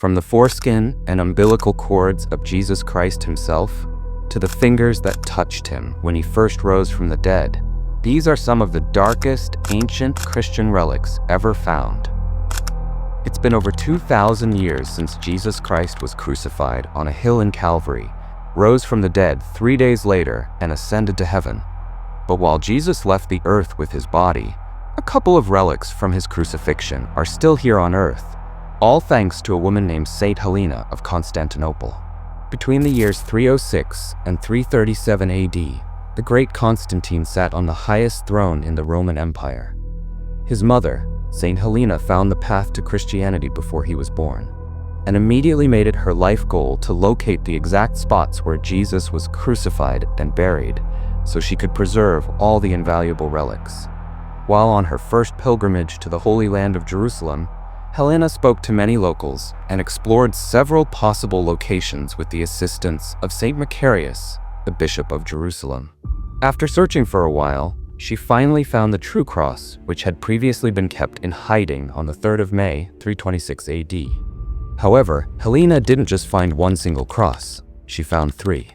From the foreskin and umbilical cords of Jesus Christ himself, to the fingers that touched him when he first rose from the dead, these are some of the darkest ancient Christian relics ever found. It's been over 2,000 years since Jesus Christ was crucified on a hill in Calvary, rose from the dead 3 days later, and ascended to heaven. But while Jesus left the earth with his body, a couple of relics from his crucifixion are still here on earth, all thanks to a woman named Saint Helena of Constantinople. Between the years 306 and 337 AD, the great Constantine sat on the highest throne in the Roman Empire. His mother, Saint Helena, found the path to Christianity before he was born, and immediately made it her life goal to locate the exact spots where Jesus was crucified and buried, so she could preserve all the invaluable relics. While on her first pilgrimage to the Holy Land of Jerusalem, Helena spoke to many locals and explored several possible locations with the assistance of Saint Macarius, the Bishop of Jerusalem. After searching for a while, she finally found the true cross, which had previously been kept in hiding on the 3rd of May, 326 AD. However, Helena didn't just find one single cross, she found 3.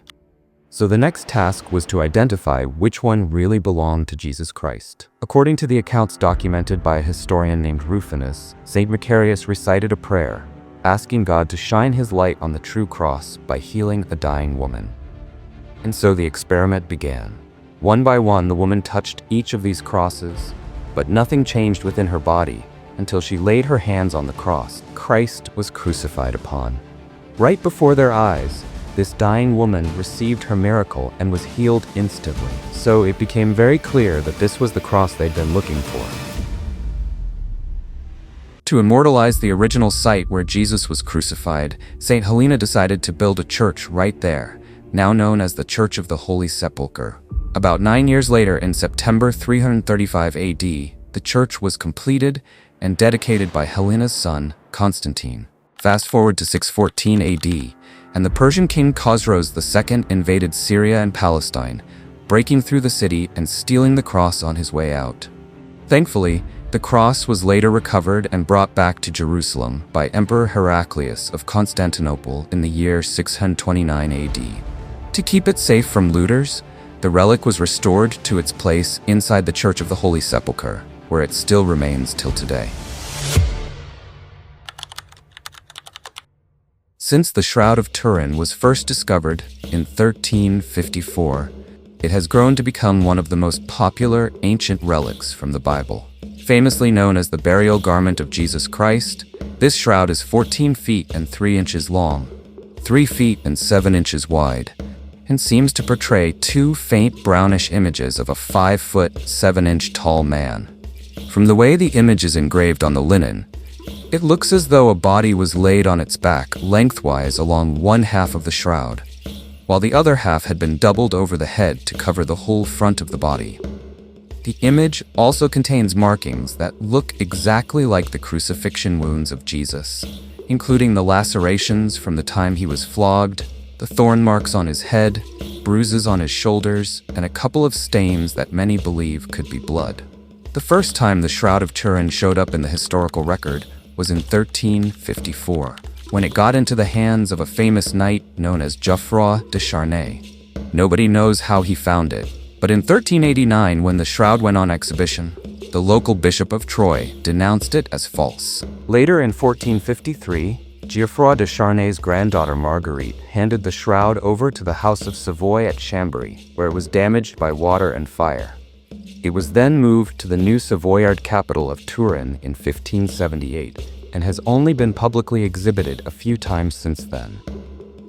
So the next task was to identify which one really belonged to Jesus Christ. According to the accounts documented by a historian named Rufinus, Saint Macarius recited a prayer, asking God to shine his light on the true cross by healing a dying woman. And so the experiment began. One by one, the woman touched each of these crosses, but nothing changed within her body until she laid her hands on the cross Christ was crucified upon. Right before their eyes, this dying woman received her miracle and was healed instantly. So it became very clear that this was the cross they'd been looking for. To immortalize the original site where Jesus was crucified, St. Helena decided to build a church right there, now known as the Church of the Holy Sepulchre. About 9 years later, in September 335 AD, the church was completed and dedicated by Helena's son, Constantine. Fast forward to 614 AD, and the Persian king Khosroes II invaded Syria and Palestine, breaking through the city and stealing the cross on his way out. Thankfully, the cross was later recovered and brought back to Jerusalem by Emperor Heraclius of Constantinople in the year 629 AD. To keep it safe from looters, the relic was restored to its place inside the Church of the Holy Sepulchre, where it still remains till today. Since the Shroud of Turin was first discovered in 1354, it has grown to become one of the most popular ancient relics from the Bible. Famously known as the burial garment of Jesus Christ, this shroud is 14 feet and 3 inches long, 3 feet and 7 inches wide, and seems to portray 2 faint brownish images of a 5-foot, 7-inch tall man. From the way the image is engraved on the linen, it looks as though a body was laid on its back lengthwise along one half of the shroud, while the other half had been doubled over the head to cover the whole front of the body. The image also contains markings that look exactly like the crucifixion wounds of Jesus, including the lacerations from the time he was flogged, the thorn marks on his head, bruises on his shoulders, and a couple of stains that many believe could be blood. The first time the Shroud of Turin showed up in the historical record was in 1354, when it got into the hands of a famous knight known as Geoffroy de Charnay. Nobody knows how he found it, but in 1389, when the shroud went on exhibition, the local bishop of Troyes denounced it as false. Later in 1453, Geoffroy de Charnay's granddaughter Marguerite handed the shroud over to the House of Savoy at Chambéry, where it was damaged by water and fire. It was then moved to the new Savoyard capital of Turin in 1578, and has only been publicly exhibited a few times since then.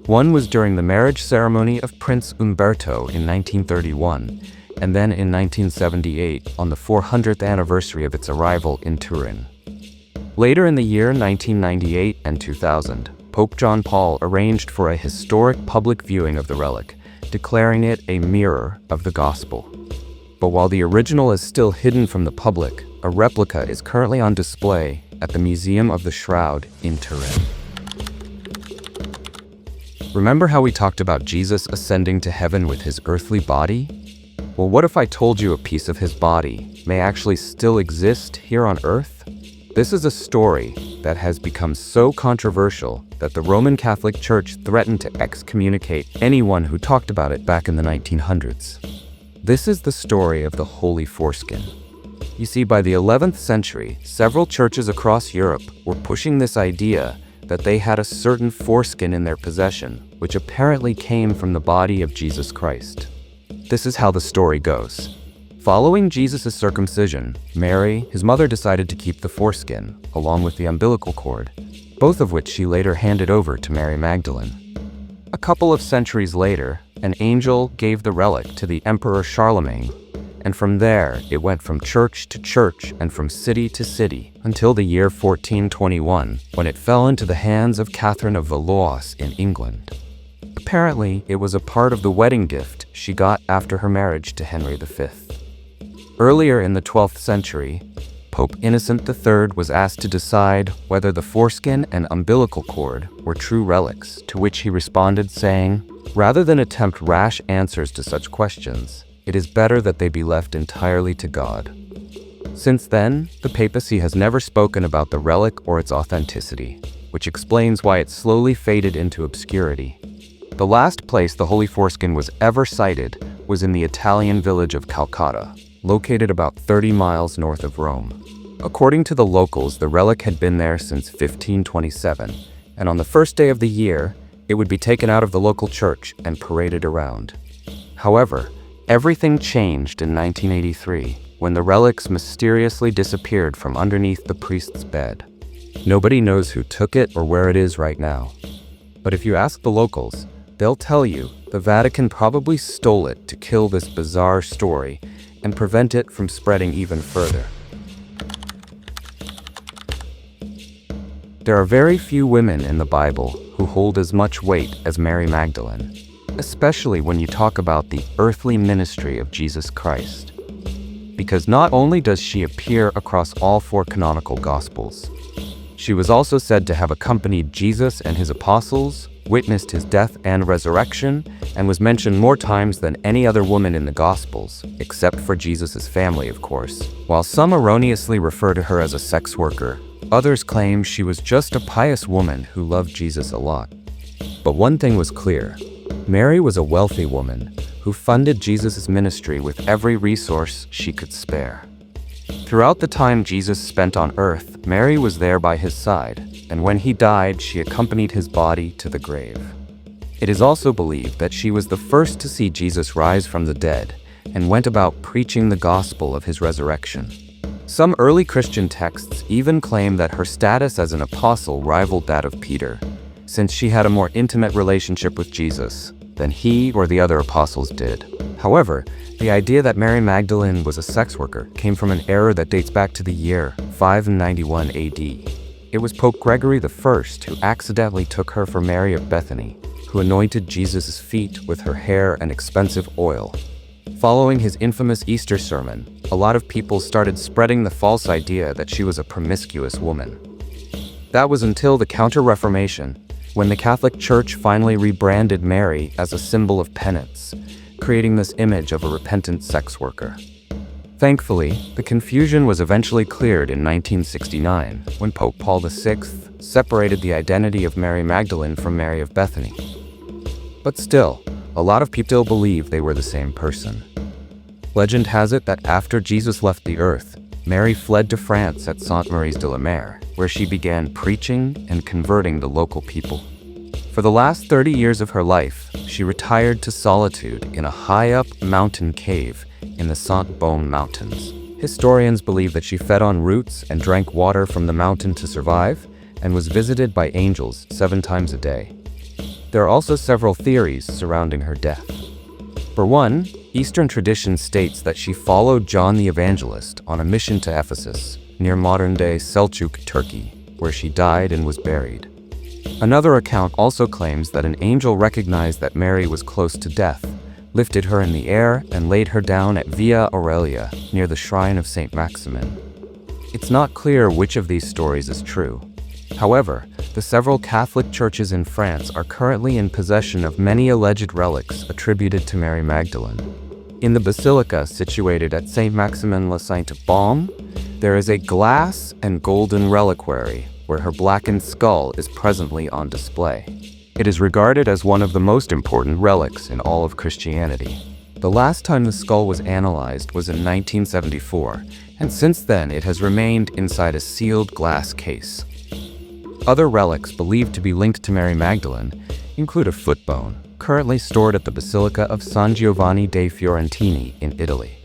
One was during the marriage ceremony of Prince Umberto in 1931, and then in 1978 on the 400th anniversary of its arrival in Turin. Later in the year 1998 and 2000, Pope John Paul arranged for a historic public viewing of the relic, declaring it a mirror of the gospel. But while the original is still hidden from the public, a replica is currently on display at the Museum of the Shroud in Turin. Remember how we talked about Jesus ascending to heaven with his earthly body? Well, what if I told you a piece of his body may actually still exist here on earth? This is a story that has become so controversial that the Roman Catholic Church threatened to excommunicate anyone who talked about it back in the 1900s. This is the story of the Holy Foreskin. You see, by the 11th century, several churches across Europe were pushing this idea that they had a certain foreskin in their possession, which apparently came from the body of Jesus Christ. This is how the story goes. Following Jesus' circumcision, Mary, his mother, decided to keep the foreskin, along with the umbilical cord, both of which she later handed over to Mary Magdalene. A couple of centuries later, an angel gave the relic to the Emperor Charlemagne, and from there it went from church to church and from city to city until the year 1421, when it fell into the hands of Catherine of Valois in England. Apparently, it was a part of the wedding gift she got after her marriage to Henry V. Earlier in the 12th century, Pope Innocent III was asked to decide whether the foreskin and umbilical cord were true relics, to which he responded saying, "Rather than attempt rash answers to such questions, it is better that they be left entirely to God." Since then, the papacy has never spoken about the relic or its authenticity, which explains why it slowly faded into obscurity. The last place the Holy Foreskin was ever sighted was in the Italian village of Calcutta, located about 30 miles north of Rome. According to the locals, the relic had been there since 1527, and on the first day of the year, it would be taken out of the local church and paraded around. However, everything changed in 1983, when the relics mysteriously disappeared from underneath the priest's bed. Nobody knows who took it or where it is right now. But if you ask the locals, they'll tell you the Vatican probably stole it to kill this bizarre story and prevent it from spreading even further. There are very few women in the Bible who hold as much weight as Mary Magdalene, especially when you talk about the earthly ministry of Jesus Christ. Because not only does she appear across all 4 canonical Gospels, she was also said to have accompanied Jesus and his apostles, witnessed his death and resurrection, and was mentioned more times than any other woman in the Gospels, except for Jesus' family, of course. While some erroneously refer to her as a sex worker, others claim she was just a pious woman who loved Jesus a lot. But one thing was clear: Mary was a wealthy woman who funded Jesus' ministry with every resource she could spare. Throughout the time Jesus spent on earth, Mary was there by his side, and when he died, she accompanied his body to the grave. It is also believed that she was the first to see Jesus rise from the dead and went about preaching the gospel of his resurrection. Some early Christian texts even claim that her status as an apostle rivaled that of Peter, since she had a more intimate relationship with Jesus than he or the other apostles did. However, the idea that Mary Magdalene was a sex worker came from an error that dates back to the year 591 AD. It was Pope Gregory I who accidentally took her for Mary of Bethany, who anointed Jesus' feet with her hair and expensive oil. Following his infamous Easter sermon, a lot of people started spreading the false idea that she was a promiscuous woman. That was until the Counter-Reformation, when the Catholic Church finally rebranded Mary as a symbol of penance, creating this image of a repentant sex worker. Thankfully, the confusion was eventually cleared in 1969, when Pope Paul VI separated the identity of Mary Magdalene from Mary of Bethany. But still, a lot of people still believe they were the same person. Legend has it that after Jesus left the earth, Mary fled to France at Sainte-Marie-de-la-Mer, where she began preaching and converting the local people. For the last 30 years of her life, she retired to solitude in a high-up mountain cave in the Sainte-Baume Mountains. Historians believe that she fed on roots and drank water from the mountain to survive, and was visited by angels 7 times a day. There are also several theories surrounding her death. For one, Eastern tradition states that she followed John the Evangelist on a mission to Ephesus, near modern-day Selçuk, Turkey, where she died and was buried. Another account also claims that an angel recognized that Mary was close to death, lifted her in the air, and laid her down at Via Aurelia, near the shrine of Saint Maximin. It's not clear which of these stories is true. However, the several Catholic churches in France are currently in possession of many alleged relics attributed to Mary Magdalene. In the basilica situated at Saint Maximin la Sainte Baume, there is a glass and golden reliquary where her blackened skull is presently on display. It is regarded as one of the most important relics in all of Christianity. The last time the skull was analyzed was in 1974, and since then it has remained inside a sealed glass case. Other relics believed to be linked to Mary Magdalene include a foot bone, currently stored at the Basilica of San Giovanni dei Fiorentini in Italy.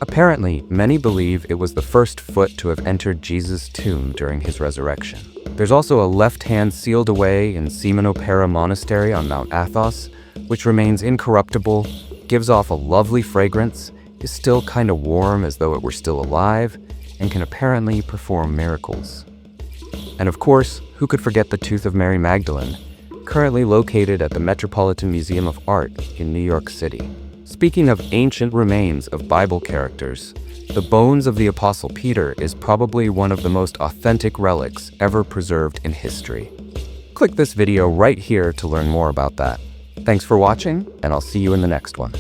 Apparently, many believe it was the first foot to have entered Jesus' tomb during his resurrection. There's also a left hand sealed away in Simonopera Monastery on Mount Athos, which remains incorruptible, gives off a lovely fragrance, is still kind of warm as though it were still alive, and can apparently perform miracles. And of course, who could forget the tooth of Mary Magdalene, currently located at the Metropolitan Museum of Art in New York City. Speaking of ancient remains of Bible characters, the bones of the Apostle Peter is probably one of the most authentic relics ever preserved in history. Click this video right here to learn more about that. Thanks for watching, and I'll see you in the next one.